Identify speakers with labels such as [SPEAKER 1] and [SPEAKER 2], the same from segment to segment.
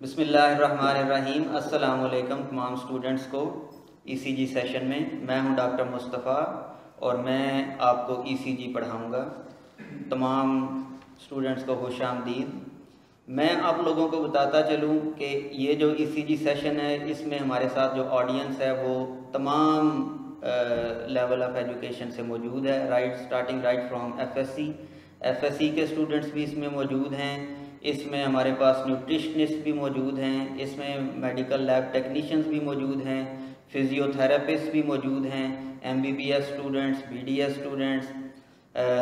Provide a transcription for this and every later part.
[SPEAKER 1] بسم اللہ الرحمن الرحیم۔ السلام علیکم تمام اسٹوڈنٹس کو ای سی جی سیشن میں میں ہوں ڈاکٹر مصطفیٰ اور میں آپ کو ای سی جی پڑھاؤں گا۔ تمام اسٹوڈنٹس کو خوش آمدید۔ میں آپ لوگوں کو بتاتا چلوں کہ یہ جو ای سی جی سیشن ہے اس میں ہمارے ساتھ جو آڈینس ہے وہ تمام لیول آف ایجوکیشن سے موجود ہے، starting right from F S C کے اسٹوڈنٹس بھی اس میں موجود ہیں، اس میں ہمارے پاس نیوٹریشنسٹ بھی موجود ہیں، اس میں میڈیکل لیب ٹیکنیشینز بھی موجود ہیں، فزیو تھراپسٹ بھی موجود ہیں، M B B S students, B D S students,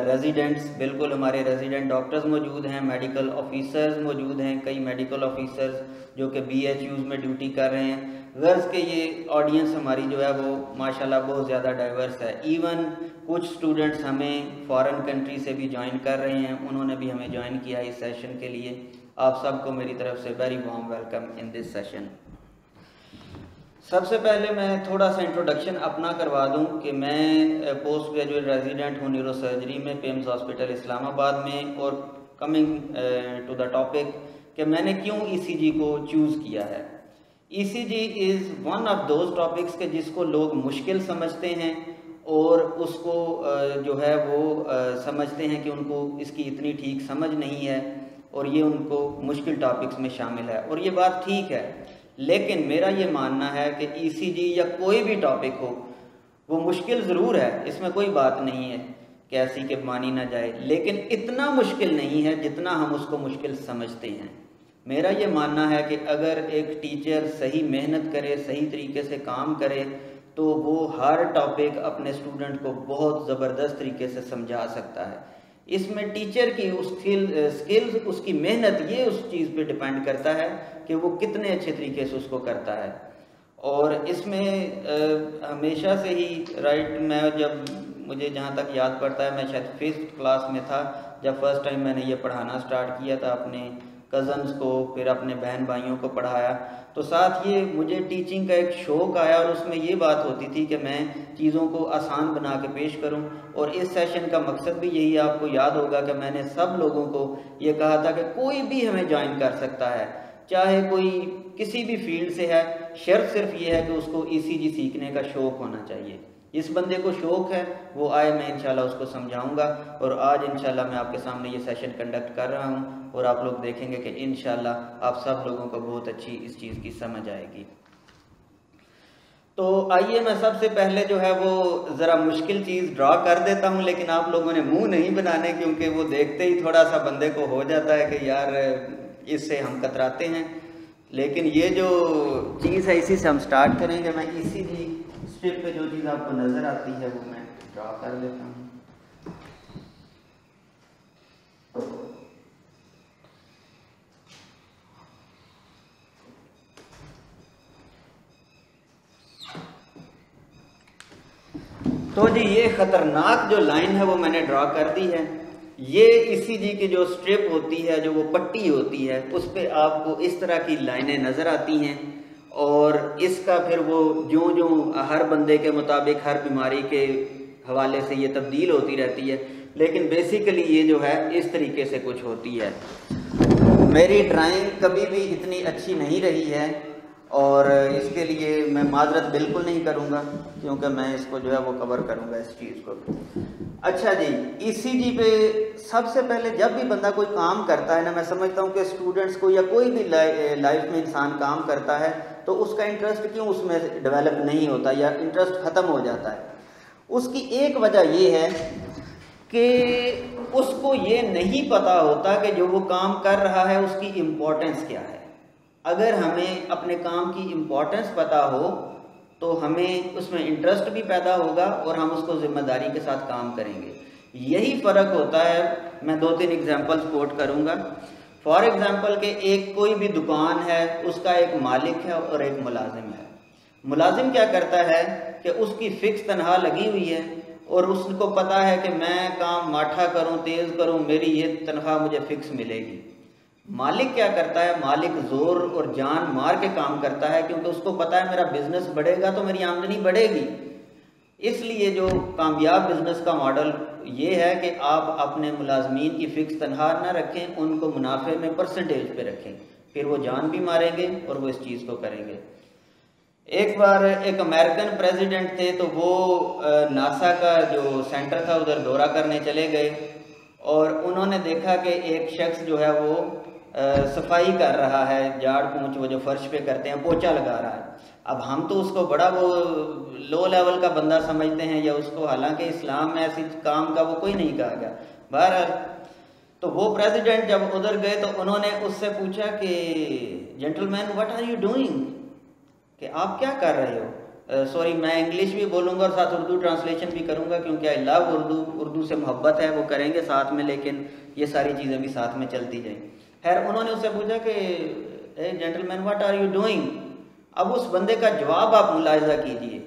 [SPEAKER 1] residents, بالکل ہمارے ریزیڈنٹ ڈاکٹرز موجود ہیں، میڈیکل آفیسرز موجود ہیں، کئی میڈیکل آفیسرز جو کہ بی ایچ یوز میں ڈیوٹی کر رہے ہیں۔ غرض کہ یہ آڈینس ہماری جو ہے وہ ماشاءاللہ بہت زیادہ ڈائیورس ہے۔ ایون کچھ اسٹوڈنٹس ہمیں فارن کنٹری سے بھی جوائن کر رہے ہیں، انہوں نے بھی ہمیں جوائن کیا اس سیشن کے لیے۔ آپ سب کو میری طرف سے very warm welcome in this session. سب سے پہلے میں تھوڑا سا انٹروڈکشن اپنا کروا دوں کہ میں پوسٹ گریجویٹ ریزیڈنٹ ہوں نیورو سرجری میں پیمز ہاسپٹل اسلام آباد میں، اور کمنگ ٹو دا ٹاپک کہ میں نے کیوں ای سی جی کو چوز کیا ہے۔ E C G is one of those topics کہ جس کو لوگ مشکل سمجھتے ہیں اور اس کو جو ہے وہ سمجھتے ہیں کہ ان کو اس کی اتنی ٹھیک سمجھ نہیں ہے اور یہ ان کو مشکل ٹاپکس میں شامل ہے، اور یہ بات ٹھیک ہے، لیکن میرا یہ ماننا ہے کہ ای سی جی یا کوئی بھی ٹاپک ہو وہ مشکل ضرور ہے، اس میں کوئی بات نہیں ہے کہ ایسی کہ مانی نہ جائے، لیکن اتنا مشکل نہیں ہے جتنا ہم اس کو مشکل سمجھتے ہیں۔ میرا یہ ماننا ہے کہ اگر ایک ٹیچر صحیح محنت کرے، صحیح طریقے سے کام کرے، تو وہ ہر ٹاپک اپنے اسٹوڈنٹ کو بہت زبردست طریقے سے سمجھا سکتا ہے۔ اس میں ٹیچر کی اسکلز، اس کی محنت، یہ اس چیز پہ ڈیپینڈ کرتا ہے کہ وہ کتنے اچھے طریقے سے اس کو کرتا ہے۔ اور اس میں ہمیشہ سے ہی میں جب مجھے جہاں تک یاد پڑتا ہے، میں شاید 5th کلاس میں تھا جب فرسٹ ٹائم میں نے یہ پڑھانا سٹارٹ کیا تھا، اپنے کزنز کو، پھر اپنے بہن بھائیوں کو پڑھایا، تو ساتھ یہ مجھے ٹیچنگ کا ایک شوق آیا، اور اس میں یہ بات ہوتی تھی کہ میں چیزوں کو آسان بنا کے پیش کروں۔ اور اس سیشن کا مقصد بھی یہی، آپ کو یاد ہوگا کہ میں نے سب لوگوں کو یہ کہا تھا کہ کوئی بھی ہمیں جوائن کر سکتا ہے، چاہے کوئی کسی بھی فیلڈ سے ہے، شرط صرف یہ ہے کہ اس کو ای سی جی سیکھنے کا شوق ہونا چاہیے۔ اس بندے کو شوق ہے وہ آئے، میں انشاءاللہ اس کو سمجھاؤں گا، اور آج انشاءاللہ میں آپ کے سامنے یہ سیشن کنڈکٹ کر رہا ہوں، اور آپ لوگ دیکھیں گے کہ انشاءاللہ آپ سب لوگوں کو بہت اچھی اس چیز کی سمجھ آئے گی۔ تو آئیے میں سب سے پہلے جو ہے وہ ذرا مشکل چیز ڈرا کر دیتا ہوں، لیکن آپ لوگوں نے منہ نہیں بنانے، کیونکہ وہ دیکھتے ہی تھوڑا سا بندے کو ہو جاتا ہے کہ یار اس سے ہم کتراتے ہیں، لیکن یہ جو چیز ہے اسی سے ہم سٹارٹ کریں گے۔ میں اسی جی اسٹرپ پہ جو چیز آپ کو نظر آتی ہے وہ میں ڈرا کر لیتا ہوں۔ تو جی یہ خطرناک جو لائن ہے وہ میں نے ڈرا کر دی ہے۔ یہ اسی جی کی جو سٹرپ ہوتی ہے، جو وہ پٹی ہوتی ہے، اس پہ آپ کو اس طرح کی لائنیں نظر آتی ہیں، اور اس کا پھر وہ جو ہر بندے کے مطابق ہر بیماری کے حوالے سے یہ تبدیل ہوتی رہتی ہے، لیکن بیسیکلی یہ جو ہے اس طریقے سے کچھ ہوتی ہے۔ میری ڈرائنگ کبھی بھی اتنی اچھی نہیں رہی ہے، اور اس کے لیے میں معذرت بالکل نہیں کروں گا، کیونکہ میں اس کو جو ہے وہ کور کروں گا اس چیز کو۔ اچھا جی، ای سی جی پہ سب سے پہلے جب بھی بندہ کوئی کام کرتا ہے نا، میں سمجھتا ہوں کہ اسٹوڈنٹس کو یا کوئی بھی لائف میں انسان کام کرتا ہے تو اس کا انٹرسٹ کیوں اس میں ڈیولپ نہیں ہوتا یا انٹرسٹ ختم ہو جاتا ہے؟ اس کی ایک وجہ یہ ہے کہ اس کو یہ نہیں پتا ہوتا کہ جو وہ کام کر رہا ہے اس کی امپورٹنس کیا ہے۔ اگر ہمیں اپنے کام کی امپورٹنس پتہ ہو تو ہمیں اس میں انٹرسٹ بھی پیدا ہوگا اور ہم اس کو ذمہ داری کے ساتھ کام کریں گے۔ یہی فرق ہوتا ہے۔ میں 2-3 ایگزامپلز کوٹ کروں گا۔ فار ایگزامپل کہ ایک کوئی بھی دکان ہے، اس کا ایک مالک ہے اور ایک ملازم ہے۔ ملازم کیا کرتا ہے کہ اس کی فکس تنخواہ لگی ہوئی ہے، اور اس کو پتا ہے کہ میں کام ماٹھا کروں، تیز کروں، میری یہ تنخواہ مجھے فکس ملے گی۔ مالک کیا کرتا ہے؟ مالک زور اور جان مار کے کام کرتا ہے، کیونکہ اس کو پتا ہے میرا بزنس بڑھے گا تو میری آمدنی بڑھے گی۔ اس لیے جو کامیاب بزنس کا ماڈل یہ ہے کہ آپ اپنے ملازمین کی فکس تنخواہ نہ رکھیں، ان کو منافع میں پرسنٹیج پہ رکھیں، پھر وہ جان بھی ماریں گے اور وہ اس چیز کو کریں گے۔ ایک بار ایک امریکن پریزیڈنٹ تھے، تو وہ ناسا کا جو سینٹر تھا ادھر دورہ کرنے چلے گئے، اور انہوں نے دیکھا کہ ایک شخص جو ہے وہ صفائی کر رہا ہے، جھاڑ پونچھ وہ جو فرش پہ کرتے ہیں، پوچھا لگا رہا ہے۔ اب ہم تو اس کو بڑا وہ لو لیول کا بندہ سمجھتے ہیں، یا اس کو، حالانکہ اسلام میں ایسی کام کا وہ کوئی نہیں کہا گیا۔ بہرحال تو وہ پریزیڈنٹ جب ادھر گئے تو انہوں نے اس سے پوچھا کہ gentleman what are you doing, کہ آپ کیا کر رہے ہو؟ سوری، میں انگلش بھی بولوں گا اور ساتھ اردو ٹرانسلیشن بھی کروں گا، کیونکہ آئی لو اردو سے محبت ہے، وہ کریں گے ساتھ میں، لیکن یہ ساری چیزیں بھی ساتھ میں چلتی جائیں۔ خیر، انہوں نے اس سے پوچھا کہ gentleman what are you doing. اب اس بندے کا جواب آپ ملاحظہ کیجئے،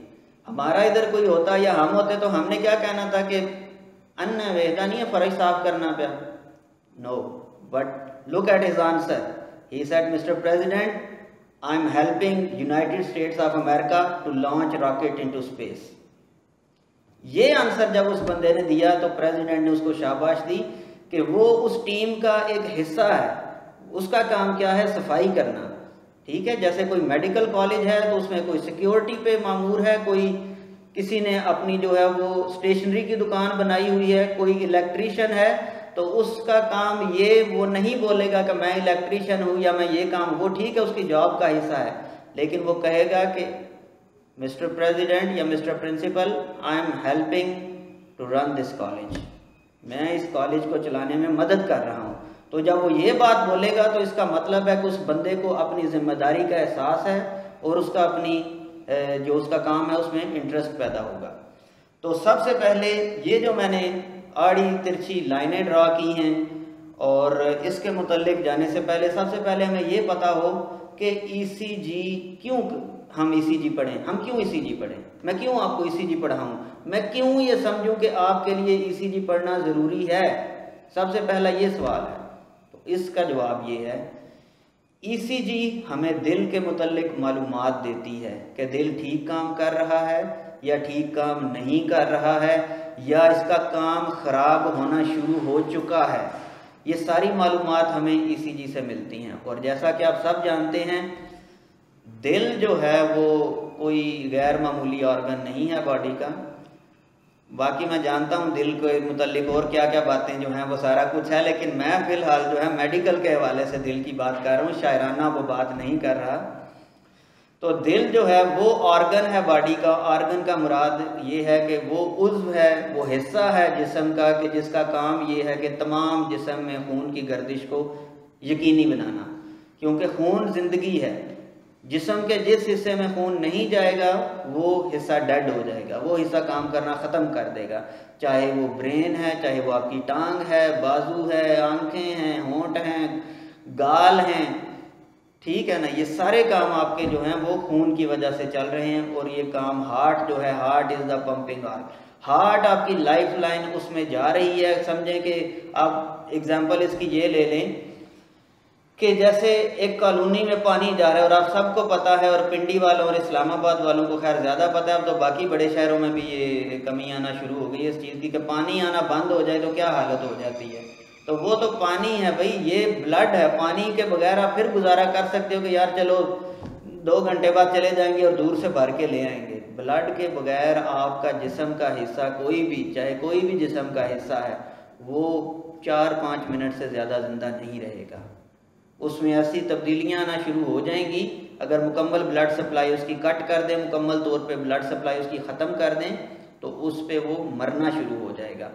[SPEAKER 1] ہمارا ادھر کوئی ہوتا یا ہم ہوتے تو ہم نے کیا کہنا تھا کہ ان ویدا نہیں ہے، فرش صاف کرنا پیا، no, but look at his answer, he said Mister President I am helping United States of America to launch rocket into space. یہ آنسر جب اس بندے نے دیا تو پریزیڈنٹ نے اس کو شاباش دی کہ وہ اس ٹیم کا ایک حصہ ہے، اس کا کام کیا ہے؟ صفائی کرنا۔ ٹھیک ہے، جیسے کوئی میڈیکل کالج ہے تو اس میں کوئی سیکیورٹی پہ مامور ہے، کوئی کسی نے اپنی جو ہے وہ اسٹیشنری کی دکان بنائی ہوئی ہے، کوئی الیکٹریشین ہے، تو اس کا کام یہ، وہ نہیں بولے گا کہ میں الیکٹریشین ہوں یا میں یہ کام، وہ ٹھیک ہے اس کی جاب کا حصہ ہے، لیکن وہ کہے گا کہ مسٹر پریزیڈنٹ یا mister principal I am helping to run this college, میں اس کالج کو چلانے میں مدد کر رہا ہوں۔ تو جب وہ یہ بات بولے گا تو اس کا مطلب ہے کہ اس بندے کو اپنی ذمہ داری کا احساس ہے، اور اس کا اپنی جو اس کا کام ہے اس میں انٹرسٹ پیدا ہوگا۔ تو سب سے پہلے یہ جو میں نے آڑی ترچھی لائنیں ڈرا کی ہیں، اور اس کے متعلق جانے سے پہلے سب سے پہلے ہمیں یہ پتا ہو کہ ای سی جی کیوں ہم ای سی جی پڑھیں، ہم کیوں ای سی جی پڑھیں، میں کیوں آپ کو ای سی جی پڑھاؤں، میں کیوں یہ سمجھوں کہ آپ کے لیے ای سی جی پڑھنا ضروری ہے، سب سے پہلا یہ سوال ہے۔ تو اس کا جواب یہ ہے، ای سی جی ہمیں دل کے متعلق معلومات دیتی ہے کہ دل ٹھیک کام کر رہا ہے یا ٹھیک کام نہیں کر رہا ہے، یا اس کا کام خراب ہونا شروع ہو چکا ہے۔ یہ ساری معلومات ہمیں ای سی جی سے ملتی ہیں، اور جیسا کہ آپ سب جانتے ہیں دل جو ہے وہ کوئی غیر معمولی آرگن نہیں ہے باڈی کا۔ باقی میں جانتا ہوں دل کے متعلق اور کیا کیا باتیں جو ہیں وہ سارا کچھ ہے، لیکن میں فی الحال جو ہے میڈیکل کے حوالے سے دل کی بات کر رہا ہوں، شاعرانہ وہ بات نہیں کر رہا۔ تو دل جو ہے وہ آرگن ہے باڈی کا، آرگن کا مراد یہ ہے کہ وہ عضو ہے، وہ حصہ ہے جسم کا کہ جس کا کام یہ ہے کہ تمام جسم میں خون کی گردش کو یقینی بنانا، کیونکہ خون زندگی ہے۔ جسم کے جس حصے میں خون نہیں جائے گا وہ حصہ ڈیڈ ہو جائے گا، وہ حصہ کام کرنا ختم کر دے گا، چاہے وہ برین ہے، چاہے وہ آپ کی ٹانگ ہے، بازو ہے، آنکھیں ہیں، ہونٹ ہیں، گال ہیں، ٹھیک ہے نا، یہ سارے کام آپ کے جو ہیں وہ خون کی وجہ سے چل رہے ہیں۔ اور یہ کام ہارٹ جو ہے، heart is the pumping organ, heart آپ کی لائف لائن اس میں جا رہی ہے۔ سمجھیں کہ آپ ایگزامپل اس کی یہ لے لیں کہ جیسے ایک کالونی میں پانی جا رہا ہے، اور آپ سب کو پتہ ہے، اور پنڈی والوں اور اسلام آباد والوں کو خیر زیادہ پتہ ہے، اب تو باقی بڑے شہروں میں بھی یہ کمی آنا شروع ہو گئی ہے اس چیز کی کہ پانی آنا بند ہو جائے تو کیا حالت ہو جاتی ہے۔ تو وہ تو پانی ہے بھائی، یہ بلڈ ہے، پانی کے بغیر آپ پھر گزارا کر سکتے ہو کہ یار چلو 2 گھنٹے بعد چلے جائیں گے اور دور سے بھر کے لے آئیں گے۔ بلڈ کے بغیر آپ کا جسم کا حصہ کوئی بھی، چاہے کوئی بھی جسم کا حصہ ہے، وہ 4-5 منٹ سے زیادہ زندہ نہیں رہے گا۔ اس میں ایسی تبدیلیاں آنا شروع ہو جائیں گی، اگر مکمل بلڈ سپلائی اس کی کٹ کر دیں، مکمل طور پہ بلڈ سپلائی اس کی ختم کر دیں، تو اس پہ وہ مرنا شروع ہو جائے گا،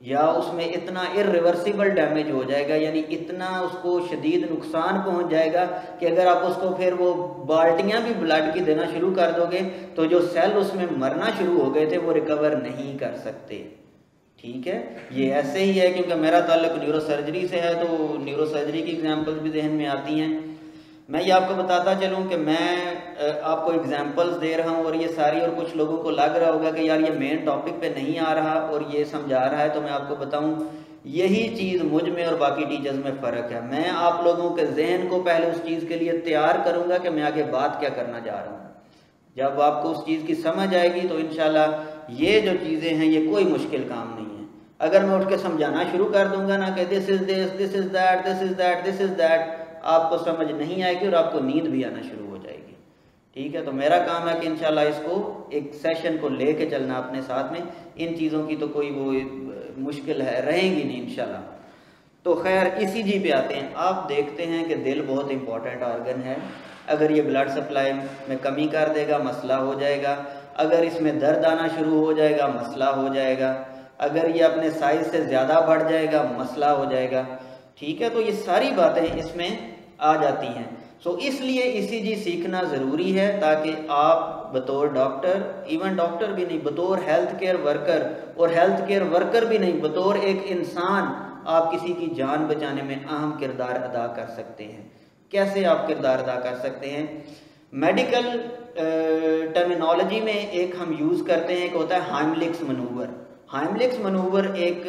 [SPEAKER 1] یا اس میں اتنا irreversible ڈیمیج ہو جائے گا، یعنی اتنا اس کو شدید نقصان پہنچ جائے گا کہ اگر آپ اس کو پھر وہ بالٹیاں بھی بلڈ کی دینا شروع کر دو گے تو جو سیل اس میں مرنا شروع ہو گئے تھے وہ ریکور نہیں کر سکتے۔ ٹھیک ہے، یہ ایسے ہی ہے، کیونکہ میرا تعلق نیورو سرجری سے ہے تو نیورو سرجری کی ایگزامپلز بھی ذہن میں آتی ہیں۔ میں یہ آپ کو بتاتا چلوں کہ میں آپ کو ایگزامپلز دے رہا ہوں، اور یہ ساری، اور کچھ لوگوں کو لگ رہا ہوگا کہ یار یہ مین ٹاپک پہ نہیں آ رہا اور یہ سمجھا رہا ہے، تو میں آپ کو بتاؤں یہی چیز مجھ میں اور باقی ٹیچرز میں فرق ہے۔ میں آپ لوگوں کے ذہن کو پہلے اس چیز کے لیے تیار کروں گا کہ میں آگے بات کیا کرنا جا رہا ہوں۔ جب آپ کو اس چیز کی سمجھ آئے گی تو انشاءاللہ یہ جو چیزیں ہیں یہ کوئی مشکل کام نہیں ہے۔ اگر میں اٹھ کے سمجھانا شروع کر دوں گا نا کہ this is this, this is that, this is that, this is that, آپ کو سمجھ نہیں آئے گی اور آپ کو نیند بھی آنا شروع ہو جائے گی. ٹھیک ہے, تو میرا کام ہے کہ انشاءاللہ اس کو ایک سیشن کو لے کے چلنا اپنے ساتھ میں. ان چیزوں کی تو کوئی وہ مشکل ہے رہیں گی نہیں انشاءاللہ. تو خیر اسی جی پہ آتے ہیں. آپ دیکھتے ہیں کہ دل بہت امپورٹنٹ آرگن ہے. اگر یہ بلڈ سپلائی میں کمی کر دے گا مسئلہ ہو جائے گا. اگر اس میں درد آنا شروع ہو جائے گا مسئلہ ہو جائے گا. اگر یہ اپنے سائز سے زیادہ بڑھ جائے گا مسئلہ ہو جائے گا. ٹھیک ہے, تو یہ ساری باتیں اس میں آ جاتی ہیں. اس لیے ECG سیکھنا ضروری ہے تاکہ آپ بطور ڈاکٹر, ایون ڈاکٹر بھی نہیں, بطور ہیلتھ کیئر ورکر, اور ہیلتھ کیئر ورکر بھی نہیں, بطور ایک انسان آپ کسی کی جان بچانے میں اہم کردار ادا کر سکتے ہیں. کیسے آپ کردار ادا کر سکتے ہیں؟ میڈیکل ٹرمینالوجی میں ایک ہم یوز کرتے ہیں کہ ہوتا ہے ہائملکس منوور. ہائملکس منوور ایک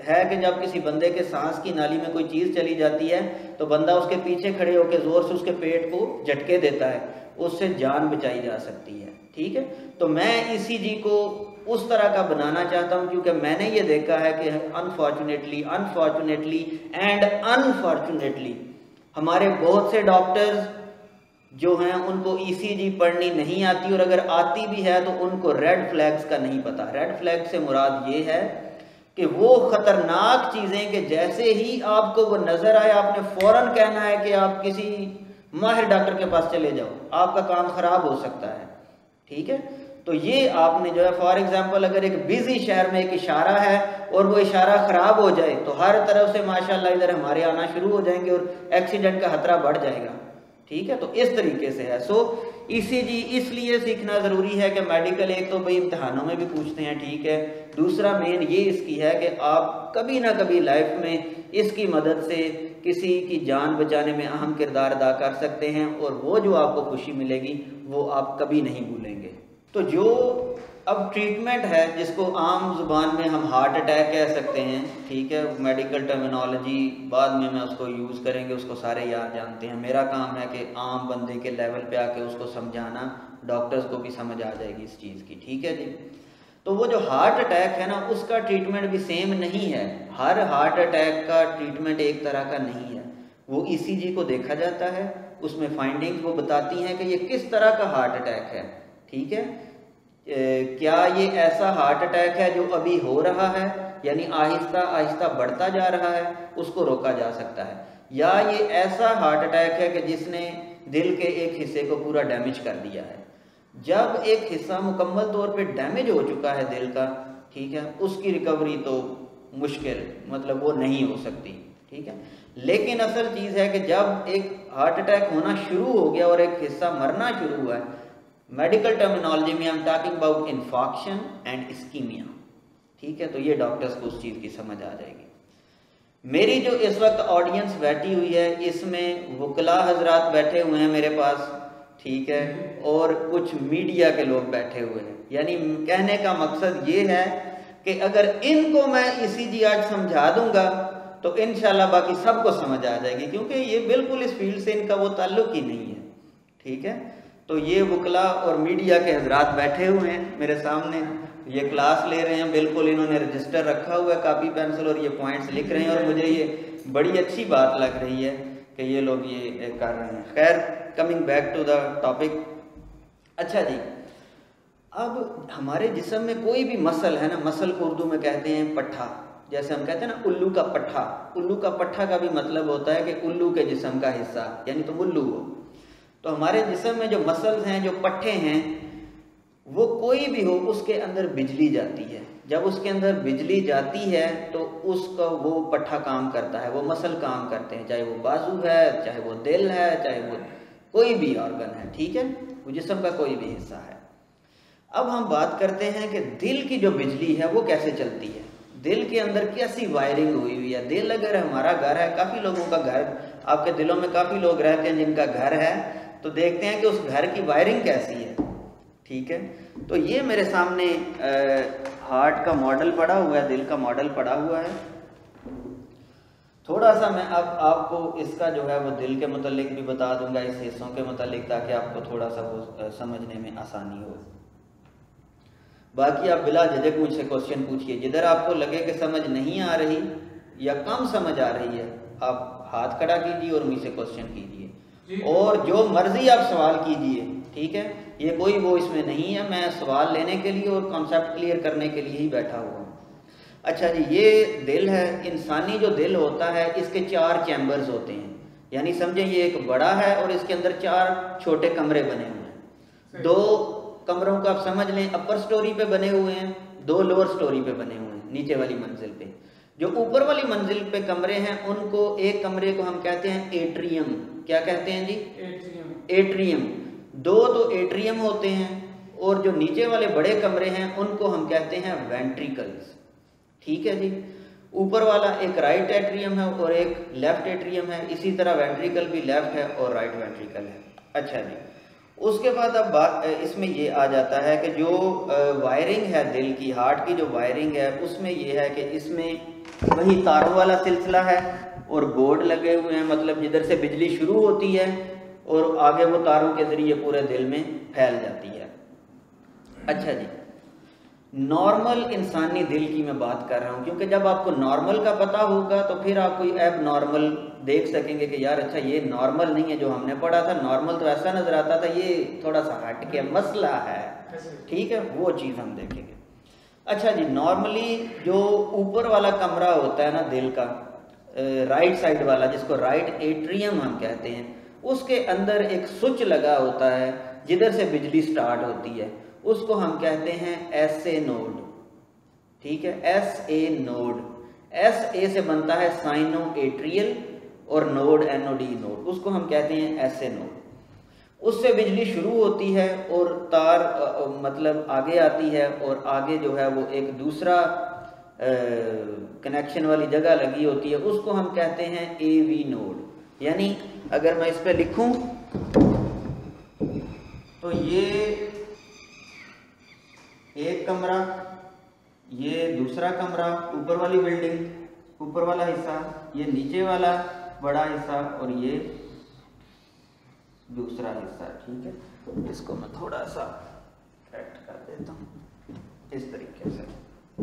[SPEAKER 1] ہے کہ جب کسی بندے کے سانس کی نالی میں کوئی چیز چلی جاتی ہے تو بندہ اس کے پیچھے کھڑے ہو کے زور سے اس کے پیٹ کو جھٹکے دیتا ہے, اس سے جان بچائی جا سکتی ہے. ٹھیک ہے, تو میں ECG کو اس طرح کا بنانا چاہتا ہوں کیونکہ میں نے یہ دیکھا ہے کہ انفارچونیٹلی ہمارے بہت سے ڈاکٹرز جو ہیں ان کو ECG پڑھنی نہیں آتی, اور اگر آتی بھی ہے تو ان کو ریڈ فلیگز کا نہیں پتا. ریڈ فلیگ سے مراد یہ ہے کہ وہ خطرناک چیزیں کہ جیسے ہی آپ کو وہ نظر آئے آپ نے فوراً کہنا ہے کہ آپ کسی ماہر ڈاکٹر کے پاس چلے جاؤ, آپ کا کام خراب ہو سکتا ہے. ٹھیک ہے, تو یہ آپ نے جو ہے فار ایگزامپل اگر ایک بزی شہر میں ایک اشارہ ہے اور وہ اشارہ خراب ہو جائے تو ہر طرف سے ماشاءاللہ ادھر ہمارے آنا شروع ہو جائیں گے اور ایکسیڈنٹ کا خطرہ بڑھ جائے گا. ٹھیک ہے, تو اس طریقے سے ہے. ECG اس لیے سیکھنا ضروری ہے کہ میڈیکل ایک تو بھئی امتحانوں میں بھی پوچھتے ہیں. ٹھیک ہے, دوسرا مین یہ اس کی ہے کہ آپ کبھی نہ کبھی لائف میں اس کی مدد سے کسی کی جان بچانے میں اہم کردار ادا کر سکتے ہیں, اور وہ جو آپ کو خوشی ملے گی وہ آپ کبھی نہیں بھولیں گے. تو جو اب ٹریٹمنٹ ہے جس کو عام زبان میں ہم ہارٹ اٹیک کہہ سکتے ہیں. ٹھیک ہے, میڈیکل ٹرمینالوجی بعد میں اس کو یوز کریں گے, اس کو سارے یاد جانتے ہیں. میرا کام ہے کہ عام بندے کے لیول پہ آ کے اس کو سمجھانا, ڈاکٹرز کو بھی سمجھ آ جائے گی اس چیز کی. ٹھیک ہے جی, تو وہ جو ہارٹ اٹیک ہے نا اس کا ٹریٹمنٹ بھی سیم نہیں ہے. ہر ہارٹ اٹیک کا ٹریٹمنٹ ایک طرح کا نہیں ہے. وہ ECG کو دیکھا جاتا ہے, اس میں فائنڈنگز وہ بتاتی ہیں کہ یہ کس طرح کا ہارٹ اٹیک ہے. ٹھیک ہے, کیا یہ ایسا ہارٹ اٹیک ہے جو ابھی ہو رہا ہے یعنی آہستہ آہستہ بڑھتا جا رہا ہے, اس کو روکا جا سکتا ہے, یا یہ ایسا ہارٹ اٹیک ہے کہ جس نے دل کے ایک حصے کو پورا ڈیمیج کر دیا ہے. جب ایک حصہ مکمل طور پہ ڈیمیج ہو چکا ہے دل کا, ٹھیک ہے, اس کی ریکوری تو مشکل, مطلب وہ نہیں ہو سکتی. ٹھیک ہے, لیکن اصل چیز ہے کہ جب ایک ہارٹ اٹیک ہونا شروع ہو گیا اور ایک حصہ مرنا شروع ہوا ہے, میڈیکل ٹرمینالوجی میں ہم ٹاکنگ اباؤٹ انفارکشن اینڈ اسکیمیا. ٹھیک ہے, تو یہ ڈاکٹرز کو اس چیز کی سمجھ آ جائے گی. میری جو اس وقت آڈینس بیٹھی ہوئی ہے اس میں وکلاء حضرات بیٹھے ہوئے ہیں میرے پاس. ٹھیک ہے, اور کچھ میڈیا کے لوگ بیٹھے ہوئے ہیں. یعنی کہنے کا مقصد یہ ہے کہ اگر ان کو میں ECG آج سمجھا دوں گا تو انشاءاللہ باقی سب کو سمجھ آ جائے گی, کیونکہ یہ بالکل اس فیلڈ سے ان کا وہ تعلق ہی نہیں ہے. ٹھیک ہے, تو یہ وکلاء اور میڈیا کے حضرات بیٹھے ہوئے ہیں میرے سامنے, یہ کلاس لے رہے ہیں, بالکل انہوں نے رجسٹر رکھا ہوا ہے کاپی پینسل اور یہ پوائنٹس لکھ رہے ہیں, اور مجھے یہ بڑی اچھی بات لگ رہی ہے کہ یہ لوگ یہ کر رہے ہیں. خیر, coming back to the topic. اچھا جی, اب ہمارے جسم میں کوئی بھی مسل ہے نا, مسل کو اردو میں کہتے ہیں پٹھا, جیسے ہم کہتے ہیں نا الو کا پٹھا. الو کا پٹھا کا بھی مطلب ہوتا ہے کہ الو کے جسم کا حصہ, یعنی تم الو ہو. تو ہمارے جسم میں جو مسلز ہیں, جو پٹھے ہیں, وہ کوئی بھی ہو اس کے اندر بجلی جاتی ہے. جب اس کے اندر بجلی جاتی ہے تو اس کا وہ پٹھا کام کرتا ہے, وہ مسل کام کرتے ہیں, چاہے وہ بازو ہے, چاہے وہ دل ہے, چاہے وہ کوئی بھی آرگن ہے. ٹھیک ہے, وہ جسم کا کوئی بھی حصہ ہے. اب ہم بات کرتے ہیں کہ دل کی جو بجلی ہے وہ کیسے چلتی ہے, دل کے اندر کیسی وائرنگ ہوئی ہے. دل اگر ہمارا گھر ہے, کافی لوگوں کا گھر, آپ کے دلوں میں کافی لوگ رہتے ہیں جن کا گھر ہے, تو دیکھتے ہیں کہ اس گھر کی وائرنگ کیسی ہے. ٹھیک ہے, تو یہ میرے سامنے ہارٹ کا ماڈل پڑا ہوا ہے, دل کا ماڈل پڑا ہوا ہے. تھوڑا سا میں اب آپ کو اس کا جو ہے وہ دل کے متعلق بھی بتا دوں گا, اس حصوں کے متعلق, تاکہ آپ کو تھوڑا سا وہ سمجھنے میں آسانی ہو. باقی آپ بلا جھجک مجھ سے کوشچن پوچھیے, جدھر آپ کو لگے کہ سمجھ نہیں آ رہی یا کم سمجھ آ رہی ہے, آپ ہاتھ کھڑا کیجیے اور مجھ سے کوشچن کیجیے اور جو مرضی آپ سوال کیجیے، ٹھیک ہے؟ یہ کوئی وہ اس میں نہیں ہے، میں سوال لینے کے لیے اور کانسیپٹ کلیئر کرنے کے لیے ہی بیٹھا ہوا ہوں۔ اچھا جی، یہ دل ہے، انسانی جو دل ہوتا ہے اس کے 4 چیمبرز ہوتے ہیں، یعنی سمجھیں یہ ایک بڑا ہے اور اس کے اندر 4 چھوٹے کمرے بنے ہوئے ہیں۔ 2 کمروں کو آپ سمجھ لیں اپر سٹوری پہ بنے ہوئے ہیں، 2 لوور سٹوری پہ بنے ہوئے ہیں، نیچے والی منزل پہ۔ جو اوپر والی منزل پہ کمرے ہیں ان کو، ایک کمرے کو ہم کہتے ہیں ایٹریم۔ کیا کہتے ہیں جی؟ ایٹریم۔ 2 تو ایٹریم ہوتے ہیں اور جو نیچے والے بڑے کمرے ہیں ان کو ہم کہتے ہیں وینٹریکلز، ٹھیک ہے جی؟ اوپر والا ایک رائٹ ایٹریم ہے اور ایک لیفٹ ایٹریم ہے، اسی طرح وینٹریکل بھی لیفٹ ہے اور رائٹ وینٹریکل ہے۔ اچھا جی، اس کے بعد اب اس میں یہ آ جاتا ہے کہ جو وائرنگ ہے دل کی، ہارٹ کی جو وائرنگ ہے اس میں یہ ہے کہ اس میں وہی تاروں والا سلسلہ ہے اور بورڈ لگے ہوئے ہیں، مطلب جدھر سے بجلی شروع ہوتی ہے اور آگے وہ تاروں کے ذریعے پورے دل میں پھیل جاتی ہے۔ اچھا جی، نارمل انسانی دل کی میں بات کر رہا ہوں، کیونکہ جب آپ کو نارمل کا پتہ ہوگا تو پھر آپ کوئی ایب نارمل دیکھ سکیں گے کہ یار اچھا یہ نارمل نہیں ہے جو ہم نے پڑھا تھا، نارمل تو ایسا نظر آتا تھا، یہ تھوڑا سا ہٹ کے مسئلہ ہے، ٹھیک ہے؟ وہ چیز ہم دیکھیں گے۔ اچھا جی، نارملی جو اوپر والا کمرہ ہوتا ہے نا دل کا، رائٹ سائڈ والا جس کو رائٹ ایٹریم ہم کہتے ہیں، اس کے اندر ایک سوئچ لگا ہوتا ہے جدھر سے بجلی سٹارٹ ہوتی ہے، اس کو ہم کہتے ہیں ایس اے نوڈ، ٹھیک ہے؟ S A node, S A سے بنتا ہے سائنو ایٹریل اور node N O D node, اس کو ہم کہتے ہیں ایس اے نوڈ۔ اس سے بجلی شروع ہوتی ہے اور تار مطلب آگے آتی ہے اور آگے جو ہے وہ ایک دوسرا کنیکشن والی جگہ لگی ہوتی ہے، اس کو ہم کہتے ہیں اے وی نوڈ۔ یعنی اگر میں اس پہ لکھوں تو یہ ایک کمرہ، یہ دوسرا کمرہ، اوپر والی بلڈنگ، اوپر والا حصہ، یہ نیچے والا بڑا حصہ اور یہ دوسرا حصہ، ٹھیک ہے؟ اس کو میں تھوڑا سا ایڈ کر دیتا ہوں اس طریقے سے،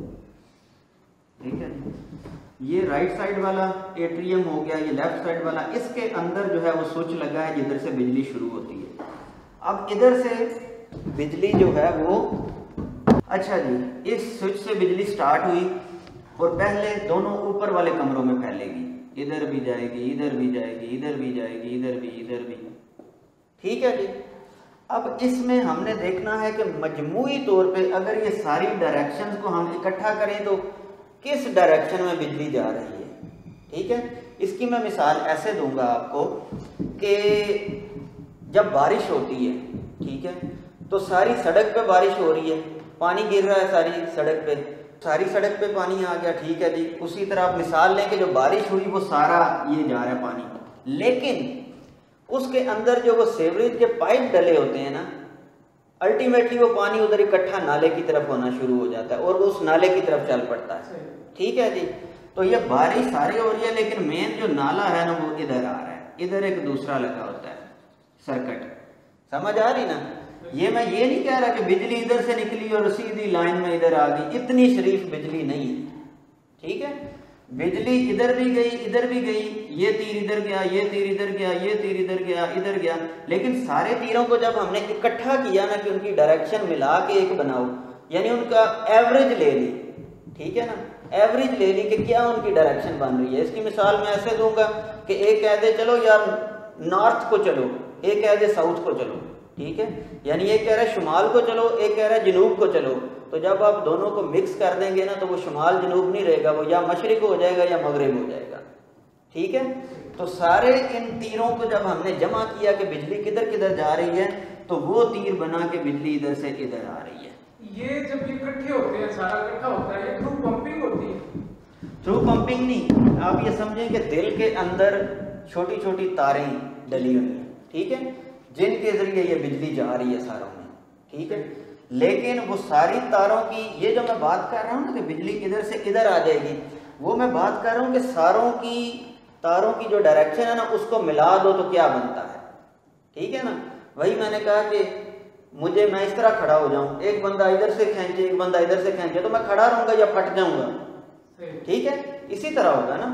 [SPEAKER 1] ٹھیک ہے؟ یہ رائٹ سائڈ والا ایٹریم ہو گیا، یہ لیفٹ سائڈ والا، اس کے اندر جو ہے وہ سوئچ لگا ہے جدھر سے بجلی شروع ہوتی ہے۔ اب ادھر سے بجلی جو ہے وہ، اچھا جی، اس سوئچ سے بجلی سٹارٹ ہوئی اور پہلے دونوں اوپر والے کمروں میں پھیلے گی، ادھر بھی جائے گی، ادھر بھی جائے گی، ادھر بھی جائے گی، ادھر بھی، ادھر بھی، ٹھیک ہے جی؟ اب اس میں ہم نے دیکھنا ہے کہ مجموعی طور پہ اگر یہ ساری ڈائریکشنز کو ہم اکٹھا کریں تو کس ڈائریکشن میں بجلی جا رہی ہے، ٹھیک ہے؟ اس کی میں مثال ایسے دوں گا آپ کو کہ جب بارش ہوتی ہے، ٹھیک ہے، تو ساری سڑک پہ بارش ہو رہی ہے، پانی گر رہا ہے ساری سڑک پہ پانی آ گیا، ٹھیک ہے جی؟ اسی طرح آپ مثال لیں کہ جو بارش ہوئی وہ سارا یہ جا رہا ہے پانی، لیکن اس کے اندر جو وہ سیوریج کے پائپ ڈلے ہوتے ہیں نا، الٹیمیٹلی وہ پانی ادھر اکٹھا نالے کی طرف ہونا شروع ہو جاتا ہے اور وہ اس نالے کی طرف چل پڑتا ہے، ٹھیک ہے جی؟ تو یہ بارش ساری ہو رہی ہے لیکن مین جو نالا ہے نا وہ ادھر آ رہا ہے، ادھر ایک دوسرا لگا ہوتا ہے سرکٹ، سمجھ آ رہی نا؟ یہ میں یہ نہیں کہہ رہا کہ بجلی ادھر سے نکلی اور سیدھی لائن میں ادھر آ گئی، اتنی شریف بجلی نہیں ہے، ٹھیک ہے؟ بجلی ادھر بھی گئی، ادھر بھی گئی، یہ تیر ادھر گیا، یہ تیر ادھر گیا، یہ تیر ادھر گیا، ادھر گیا، لیکن سارے تیروں کو جب ہم نے اکٹھا کیا نا کہ ان کی ڈائریکشن ملا کے ایک بناؤ، یعنی ان کا ایوریج لے لی، ٹھیک ہے نا؟ ایوریج لے لی کہ کیا ان کی ڈائریکشن بن رہی ہے۔ اس کی مثال میں ایسے دوں گا کہ ایک کہہ دے چلو یار نارتھ کو چلو، ایک کہہ دے ساؤتھ کو چلو، ٹھیک ہے؟ یعنی ایک کہہ رہا ہے شمال کو چلو، ایک کہہ رہا ہے جنوب کو چلو، تو جب آپ دونوں کو مکس کر دیں گے نا تو وہ شمال جنوب نہیں رہے گا، وہ یا مشرق ہو جائے گا یا مغرب ہو جائے گا، ٹھیک ہے؟ تو سارے ان تیروں کو جب ہم نے جمع کیا کہ بجلی کدھر کدھر جا رہی ہے تو وہ تیر بنا کے بجلی ادھر سے ادھر آ رہی ہے۔
[SPEAKER 2] یہ جب یہ اکٹھے ہوتے ہیں، سارا اکٹھا ہوتا ہے، یہ تھرو پمپنگ ہوتی ہے؟
[SPEAKER 1] تھرو پمپنگ نہیں، آپ یہ سمجھیں کہ دل کے اندر چھوٹی چھوٹی تاریں ڈلی ہوئی ہیں، ٹھیک ہے، جن کے ذریعے یہ بجلی جا رہی ہے ساروں میں، ٹھیک ہے؟ لیکن وہ ساری تاروں کی، یہ جو میں بات کر رہا ہوں نا کہ بجلی ادھر سے ادھر آ جائے گی، وہ میں بات کر رہا ہوں کہ ساروں کی تاروں کی جو ڈائریکشن ہے نا اس کو ملا دو تو کیا بنتا ہے، ٹھیک ہے نا؟ وہی میں نے کہا کہ میں اس طرح کھڑا ہو جاؤں، ایک بندہ ادھر سے کھینچے، ایک بندہ ادھر سے کھینچے، تو میں کھڑا رہوں گا یا پھٹ جاؤں گا، ٹھیک ہے؟ اسی طرح ہوگا نا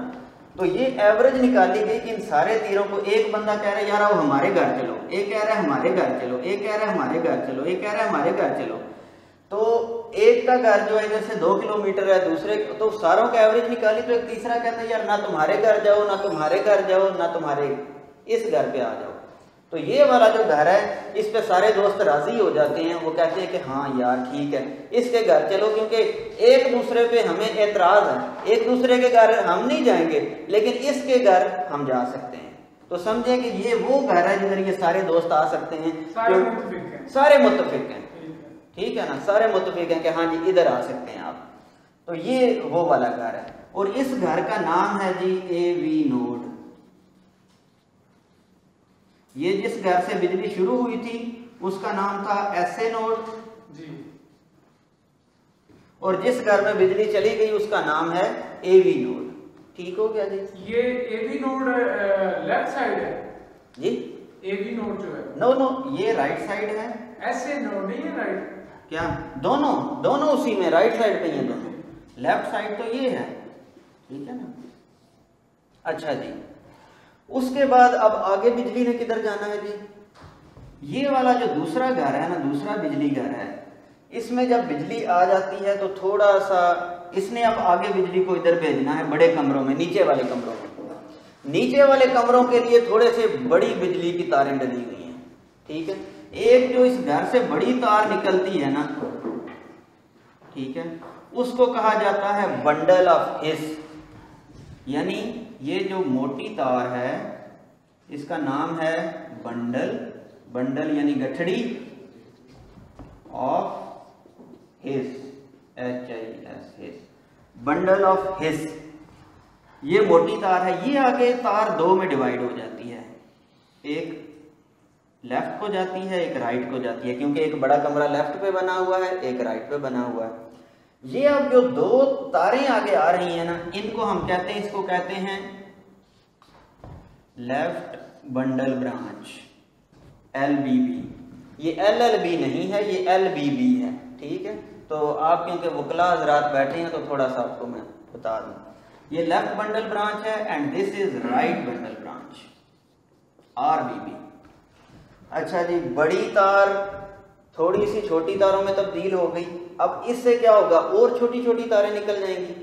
[SPEAKER 1] تو یہ ایوریج نکالی گئی کہ ان سارے تیروں کو ایک بندہ کہہ رہا ہے یار اب ہمارے گھر چلو، ایک کہہ رہا ہے ہمارے گھر چلو، ایک کہہ رہا ہے ہمارے گھر چلو، ایک کہہ رہا ہے ہمارے گھر چلو، تو ایک کا گھر جو ہے ادھر سے 2 کلومیٹر ہے، دوسرے تو ساروں کا ایوریج نکالی تو ایک تیسرا کہتا ہے یار نہ تمہارے گھر جاؤ، نہ تمہارے گھر جاؤ، نہ تمہارے اس گھر پہ آ جاؤ۔ تو یہ والا جو گھر ہے اس پہ سارے دوست راضی ہو جاتے ہیں، وہ کہتے ہیں کہ ہاں یار ٹھیک ہے اس کے گھر چلو، کیونکہ ایک دوسرے پہ ہمیں اعتراض ہے، ایک دوسرے کے گھر ہم نہیں جائیں گے لیکن اس کے گھر ہم جا سکتے ہیں۔ تو سمجھیں کہ یہ وہ گھر ہے جدھر یہ سارے دوست آ سکتے ہیں، سارے متفق ہیں، ٹھیک ہے نا، سارے متفق ہیں کہ ہاں جی ادھر آ سکتے ہیں آپ۔ تو یہ وہ والا گھر ہے، اور اس گھر کا نام ہے جی اے وی نوڈ۔ یہ جس گھر سے بجلی شروع ہوئی تھی اس کا نام تھا ایس اے نوڈ
[SPEAKER 2] جی،
[SPEAKER 1] اور جس گھر میں بجلی چلی گئی اس کا نام ہے اے وی نوڈ۔ ٹھیک ہو گیا جی؟
[SPEAKER 2] یہ اے وی نوڈ لیفٹ سائڈ ہے
[SPEAKER 1] جی،
[SPEAKER 2] اے وی نوڈ جو ہے؟
[SPEAKER 1] نو یہ رائٹ سائڈ ہے۔
[SPEAKER 2] ایس اے نوڈ نہیں ہے رائٹ؟
[SPEAKER 1] کیا دونوں اسی میں رائٹ سائڈ پہ ہیں دونوں، لیفٹ سائڈ تو یہ ہے، ٹھیک ہے نا۔ اچھا جی، اس کے بعد اب آگے بجلی نے کدھر جانا ہے جی؟ یہ والا جو دوسرا گھر ہے نا، دوسرا بجلی گھر ہے، اس میں جب بجلی آ جاتی ہے تو تھوڑا سا اس نے اب آگے بجلی کو ادھر بھیجنا ہے بڑے کمروں میں، نیچے والے کمروں میں۔ نیچے والے کمروں کے لیے تھوڑے سے بڑی بجلی کی تاریں ڈلی ہوئی ہیں، ٹھیک ہے۔ ایک جو اس گھر سے بڑی تار نکلتی ہے نا، ٹھیک ہے، اس کو کہا جاتا ہے بنڈل آف ہس، یعنی یہ جو موٹی تار ہے اس کا نام ہے بنڈل یعنی گٹھڑی of His, HIS، bundle of His, یہ موٹی تار ہے۔ یہ آگے تار 2 میں ڈیوائیڈ ہو جاتی ہے، ایک لیفٹ کو جاتی ہے ایک رائٹ کو جاتی ہے، کیونکہ ایک بڑا کمرہ لیفٹ پہ بنا ہوا ہے ایک رائٹ پہ بنا ہوا ہے۔ یہ اب جو 2 تاریں آگے آ رہی ہیں نا، ان کو ہم کہتے ہیں، اس کو کہتے ہیں لیفٹ بنڈل برانچ، LBB۔ یہ LLB نہیں ہے، یہ LBB ہے، ٹھیک ہے۔ تو آپ کیونکہ وکلا حضرات بیٹھے ہیں تو تھوڑا سا آپ کو میں بتا دوں، یہ لیفٹ بنڈل برانچ ہے and this is right bundle branch, RBB۔ اچھا جی، بڑی تار تھوڑی سی چھوٹی تاروں میں تبدیل ہو گئی، اب اس سے کیا ہوگا، اور چھوٹی چھوٹی تاریں نکل جائیں گی،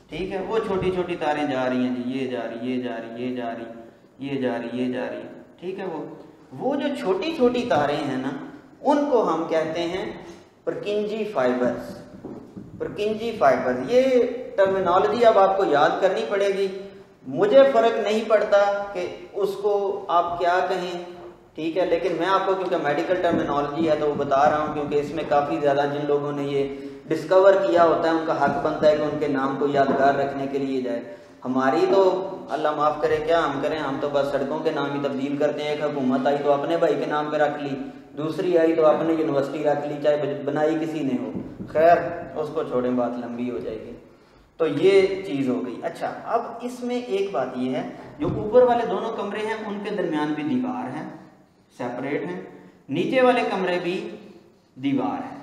[SPEAKER 1] ٹھیک ہے۔ وہ چھوٹی چھوٹی تاریں جا رہی ہیں جی، یہ جا رہی، یہ جا رہی، یہ جا رہی، یہ جا رہی، یہ جا رہی، ٹھیک ہے۔ وہ جو چھوٹی چھوٹی تاریں ہیں نا، ان کو ہم کہتے ہیں پرکنجی فائبرز، پرکنجی فائبرز۔ یہ ٹرمینالوجی اب آپ کو یاد کرنی پڑے گی، مجھے فرق نہیں پڑتا کہ اس کو آپ کیا کہیں، ٹھیک ہے، لیکن میں آپ کو کیونکہ میڈیکل ٹرمینالوجی ہے تو وہ بتا رہا ہوں، کیونکہ اس میں کافی زیادہ جن لوگوں نے یہ ڈسکور کیا ہوتا ہے ان کا حق بنتا ہے کہ ان کے نام کو یادگار رکھنے کے لیے جائے۔ ہماری تو اللہ معاف کرے کیا ہم کریں، ہم تو بس سڑکوں کے نام ہی تبدیل کرتے ہیں۔ ایک حکومت آئی تو اپنے بھائی کے نام پہ رکھ لی، دوسری آئی تو اپنے یونیورسٹی رکھ لی، چاہے بنائی کسی نے ہو، خیر اس کو چھوڑیں، بات لمبی ہو جائے گی۔ تو یہ چیز ہو گئی۔ اچھا، اب اس میں ایک بات یہ ہے، جو اوپر والے دونوں کمرے ہیں ان کے درمیان بھی دیوار ہے، سیپریٹ ہیں، نیچے والے کمرے بھی دیوار ہے،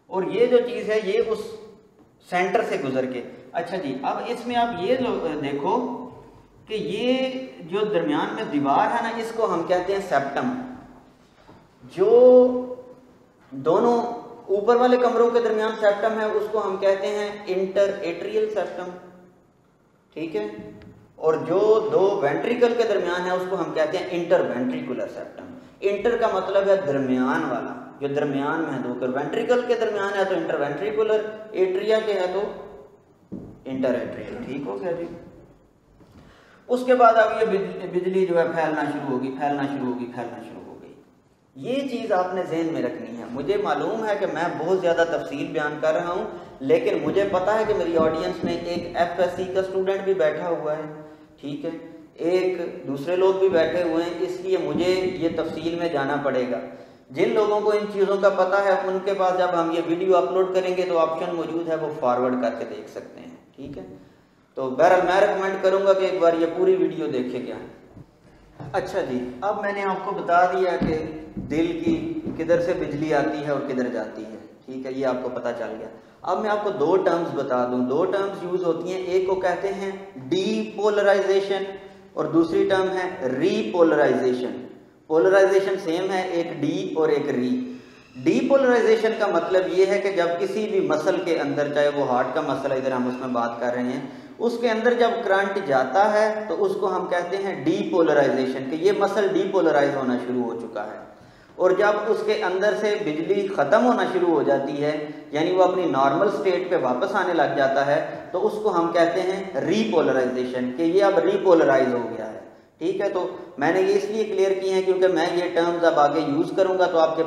[SPEAKER 1] اور یہ جو چیز ہے یہ اس سینٹر سے گزر کے۔ اچھا جی، اب اس میں آپ یہ جو دیکھو کہ یہ جو درمیان میں دیوار ہے نا، اس کو ہم کہتے ہیں سیپٹم۔ جو دونوں اوپر والے کمروں کے درمیان سیپٹم ہے اس کو ہم کہتے ہیں انٹر ایٹریل سیپٹم، ٹھیک ہے، اور جو 2 وینٹریکل کے درمیان ہے اس کو ہم کہتے ہیں انٹر وینٹریکولر سیپٹم۔ انٹر کا مطلب ہے درمیان والا، جو درمیان میں ہے، 2 وینٹریکل کے درمیان ہے تو انٹر وینٹریکولر، ایٹریا کے ہے تو انٹر ایٹریل، ٹھیک ہو گیا جی۔ اس کے بعد اب یہ بجلی جو ہے پھیلنا شروع ہوگی، پھیلنا شروع ہوگی، پھیلنا شروع ہو گئی۔ یہ چیز آپ نے ذہن میں رکھنی ہے۔ مجھے معلوم ہے کہ میں بہت زیادہ تفصیل بیان کر رہا ہوں، لیکن مجھے پتا ہے کہ میری آڈینس میں ایک FSC کا اسٹوڈنٹ بھی بیٹھا ہوا ہے، ٹھیک ہے، ایک دوسرے لوگ بھی بیٹھے ہوئے ہیں، اس لیے مجھے یہ تفصیل میں جانا پڑے گا۔ جن لوگوں کو ان چیزوں کا پتہ ہے ان کے پاس جب ہم یہ ویڈیو اپلوڈ کریں گے تو آپشن موجود ہے، وہ فارورڈ کر کے دیکھ سکتے ہیں، ٹھیک ہے۔ تو بہرحال میں ریکمینڈ کروں گا کہ ایک بار یہ پوری ویڈیو دیکھے گیا۔ اچھا جی، اب میں نے آپ کو بتا دیا کہ دل کی کدھر سے بجلی آتی ہے اور کدھر جاتی ہے، ٹھیک ہے، یہ آپ کو پتہ چل گیا۔ اب میں آپ کو دو ٹرمز بتا دوں، دو ٹرمز یوز ہوتی ہیں، ایک کو کہتے ہیں ڈی پولرائزیشن اور دوسری ٹرم ہے ری پولرائزیشن۔ پولرائزیشن سیم ہے، ایک ڈی اور ایک ری۔ ڈی پولرائزیشن کا مطلب یہ ہے کہ جب کسی بھی مسل کے اندر، چاہے وہ ہارٹ کا مسل ہے، ادھر ہم اس میں بات کر رہے ہیں، اس کے اندر جب کرنٹ جاتا ہے تو اس کو ہم کہتے ہیں ڈی پولرائزیشن، کہ یہ مسل ڈی پولرائز ہونا شروع ہو چکا ہے۔ اور جب اس کے اندر سے بجلی ختم ہونا شروع ہو جاتی ہے، یعنی وہ اپنی نارمل سٹیٹ پہ واپس آنے لگ جاتا ہے، تو اس کو ہم کہتے ہیں ری پولرائزیشن، کہ یہ اب ری پولرائز ہو گیا ہے۔ ٹھیک ہے، تو میں نے یہ اس لیے کلیئر کی ہیں کیونکہ میں یہ ٹرمز اب آگے یوز کروں گا تو آپ کے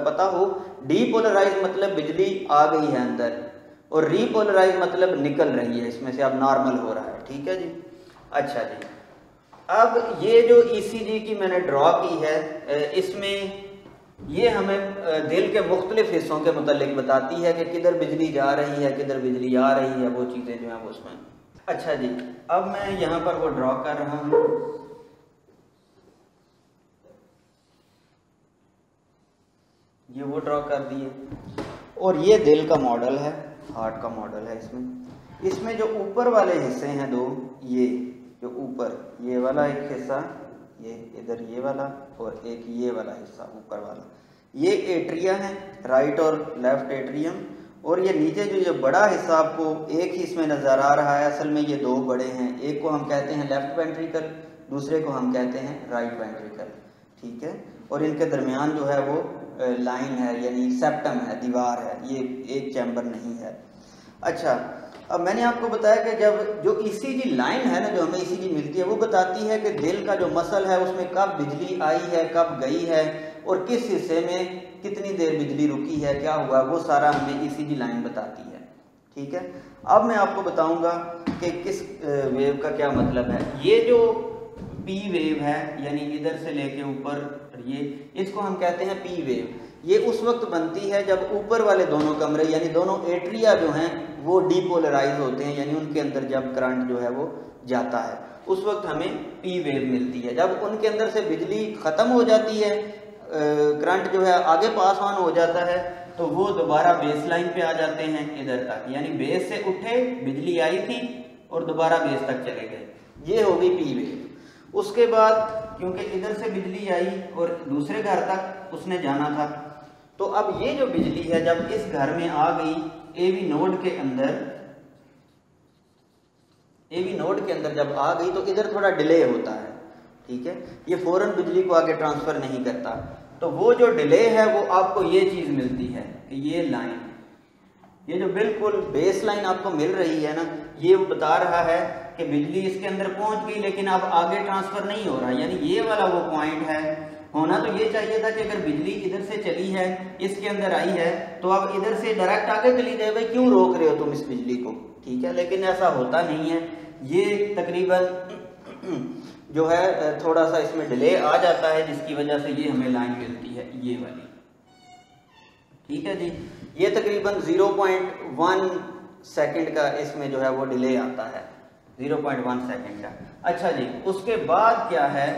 [SPEAKER 1] پتہ ہو۔ ڈی پولرائز مطلب بجلی آ گئی ہے اندر، اور ری پولرائز مطلب نکل رہی ہے، اس میں سے اب نارمل ہو رہا ہے۔ ٹھیک ہے جی، اچھا جی، اب یہ جو ای سی جی کی میں نے ڈرا کی ہے، اس میں یہ ہمیں دل کے مختلف حصوں کے متعلق بتاتی ہے کہ کدھر بجلی جا رہی ہے، کدھر بجلی آ رہی ہے، وہ چیزیں جو ہیں وہ اس میں۔ اچھا جی، اب میں یہاں پر وہ ڈرا کر رہا ہوں، یہ وہ ڈرا کر دیے، اور یہ دل کا ماڈل ہے، ہارٹ کا ماڈل ہے۔ اس میں جو اوپر والے حصے ہیں دو، یہ جو اوپر یہ والا ایک حصہ، یہ ادھر یہ والا، اور ایک یہ والا حصہ اوپر والا، یہ ایٹریا ہے، رائٹ اور لیفٹ ایٹریم۔ اور یہ نیچے جو یہ بڑا حصہ آپ کو ایک ہی اس میں نظر آ رہا ہے، اصل میں یہ دو بڑے ہیں، ایک کو ہم کہتے ہیں لیفٹ وینٹریکل، دوسرے کو ہم کہتے ہیں رائٹ وینٹریکل۔ ٹھیک ہے، اور ان کے درمیان جو ہے وہ لائن ہے، یعنی سیپٹم ہے، دیوار ہے، یہ ایک چیمبر نہیں ہے۔ اچھا، اب میں نے آپ کو بتایا کہ جب جو ای سی جی لائن ہے نا، جو ہمیں ای سی جی ملتی ہے، وہ بتاتی ہے کہ دل کا جو مسل ہے اس میں کب بجلی آئی ہے، کب گئی ہے، اور کس حصے میں کتنی دیر بجلی رکی ہے، کیا ہوا، وہ سارا ہمیں ای سی جی لائن بتاتی ہے۔ ٹھیک ہے، اب میں آپ کو بتاؤں گا کہ کس ویو کا کیا مطلب ہے۔ یہ جو پی ویو ہے، یعنی ادھر سے لے کے اوپر، یہ اس کو ہم کہتے ہیں پی ویو۔ یہ اس وقت بنتی ہے جب اوپر والے دونوں کمرے، یعنی دونوں ایٹریا جو ہیں وہ ڈی پولرائز ہوتے ہیں، یعنی ان کے اندر جب کرنٹ جو ہے وہ جاتا ہے، اس وقت ہمیں پی ویو ملتی ہے۔ جب ان کے اندر سے بجلی ختم ہو جاتی ہے، کرنٹ جو ہے آگے پاس آن ہو جاتا ہے، تو وہ دوبارہ بیس لائن پہ آ جاتے ہیں ادھر تک، یعنی بیس سے اٹھے، بجلی آئی تھی اور دوبارہ بیس تک چلے گئے، یہ ہوگی پی ویو۔ اس کے بعد کیونکہ ادھر سے بجلی آئی اور دوسرے گھر تک اس نے جانا تھا، تو اب یہ جو بجلی ہے جب اس گھر میں آ گئی اے وی نوڈ کے اندر، اے وی نوڈ کے اندر جب آ گئی تو ادھر تھوڑا ڈیلے ہوتا ہے۔ ٹھیک ہے، یہ فوراً بجلی کو آگے ٹرانسفر نہیں کرتا، تو وہ جو ڈیلے ہے وہ آپ کو یہ چیز ملتی ہے کہ یہ لائن، یہ جو بالکل بیس لائن آپ کو مل رہی ہے نا، یہ بتا رہا ہے کہ بجلی اس کے اندر پہنچ گئی لیکن اب آگے ٹرانسفر نہیں ہو رہا، یعنی یہ والا وہ پوائنٹ ہے۔ ہونا تو یہ چاہیے تھا کہ اگر بجلی ادھر سے چلی ہے، اس کے اندر آئی ہے، تو اب ادھر سے ڈائریکٹ آگے چلی جائے، بھائی کیوں روک رہے ہو تم اس بجلی کو؟ ٹھیک ہے، لیکن ایسا ہوتا نہیں ہے، یہ تقریباً جو ہے تھوڑا سا اس میں ڈیلے آ جاتا ہے، جس کی وجہ سے یہ ہمیں لائن ملتی ہے، یہ والی۔ ٹھیک ہے جی، یہ تقریباً 0.1 سیکنڈ کا اس میں جو ہے وہ ڈیلے آتا ہے، 0.1 سیکنڈ کا۔ اچھا جی، اس کے بعد کیا ہے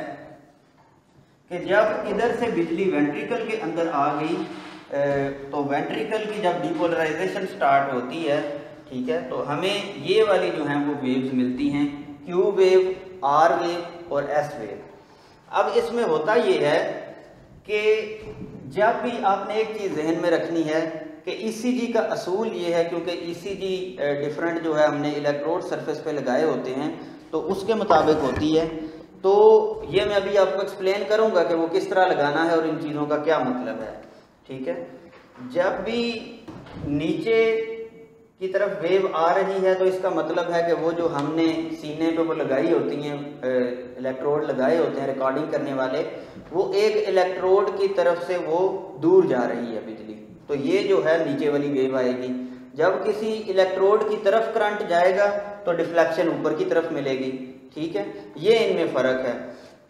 [SPEAKER 1] کہ جب ادھر سے بجلی وینٹریکل کے اندر آ گئی، تو وینٹریکل کی جب ڈی پولرائزیشن سٹارٹ ہوتی ہے، ٹھیک ہے، تو ہمیں یہ والی جو ہیں وہ ویوز ملتی ہیں، کیو ویو، آر ویو اور ایس ویو۔ اب اس میں ہوتا یہ ہے کہ جب بھی آپ نے ایک چیز ذہن میں رکھنی ہے کہ ای سی جی کا اصول یہ ہے، کیونکہ ای سی جی ڈفرینٹ جو ہے ہم نے الیکٹروڈ سرفیس پہ لگائے ہوتے ہیں، تو اس کے مطابق ہوتی ہے۔ تو یہ میں ابھی آپ کو ایکسپلین کروں گا کہ وہ کس طرح لگانا ہے اور ان چیزوں کا کیا مطلب ہے۔ ٹھیک ہے، جب بھی نیچے کی طرف ویو آ رہی ہے تو اس کا مطلب ہے کہ وہ جو ہم نے سینے پہ وہ لگائی ہوتی ہیں، الیکٹروڈ لگائے ہوتے ہیں ریکارڈنگ کرنے والے، وہ ایک الیکٹروڈ کی طرف سے وہ دور جا رہی ہے بجلی، تو یہ جو ہے نیچے والی ویو آئے گی۔ جب کسی الیکٹروڈ کی طرف کرنٹ جائے گا تو ڈیفلیکشن اوپر کی طرف ملے گی۔ ٹھیک ہے، یہ ان میں فرق ہے۔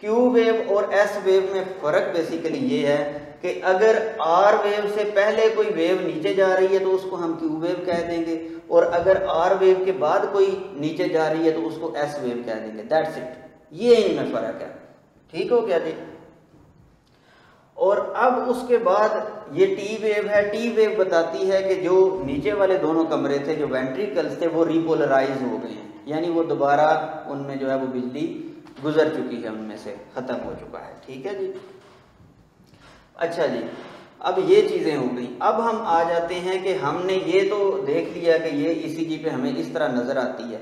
[SPEAKER 1] کیو ویو اور ایس ویو میں فرق بیسیکلی یہ ہے کہ اگر آر ویو سے پہلے کوئی ویو نیچے جا رہی ہے تو اس کو ہم کیو ویو کہہ دیں گے، اور اگر آر ویو کے بعد کوئی نیچے جا رہی ہے تو اس کو ایس ویو کہہ دیں گے۔ دیٹس اٹ، یہ ان میں فرق ہے۔ ٹھیک ہو گیا جی؟ اور اب اس کے بعد یہ ٹی ویو ہے، ٹی ویو بتاتی ہے کہ جو نیچے والے دونوں کمرے تھے جو وینٹریکلز تھے وہ ریپولرائز ہو گئے ہیں، یعنی وہ دوبارہ ان میں جو ہے وہ بجلی گزر چکی ہے، ان میں سے ختم ہو چکا ہے. ٹھیک ہے جی. اچھا جی، اب یہ چیزیں ہو گئیں. اب ہم آ جاتے ہیں کہ ہم نے یہ تو دیکھ لیا کہ یہ ای سی جی پہ ہمیں اس طرح نظر آتی ہے.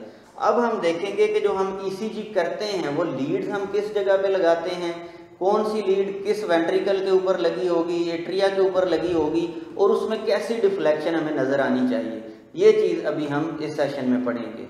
[SPEAKER 1] اب ہم دیکھیں گے کہ جو ہم ای سی جی کرتے ہیں وہ لیڈ ہم کس جگہ پہ لگاتے ہیں، کون سی لیڈ کس وینٹریکل کے اوپر لگی ہوگی، ایٹریا کے اوپر لگی ہوگی، اور اس میں کیسی ڈیفلیکشن ہمیں نظر آنی چاہیے. یہ چیز ابھی ہم اس سیشن میں پڑھیں گے.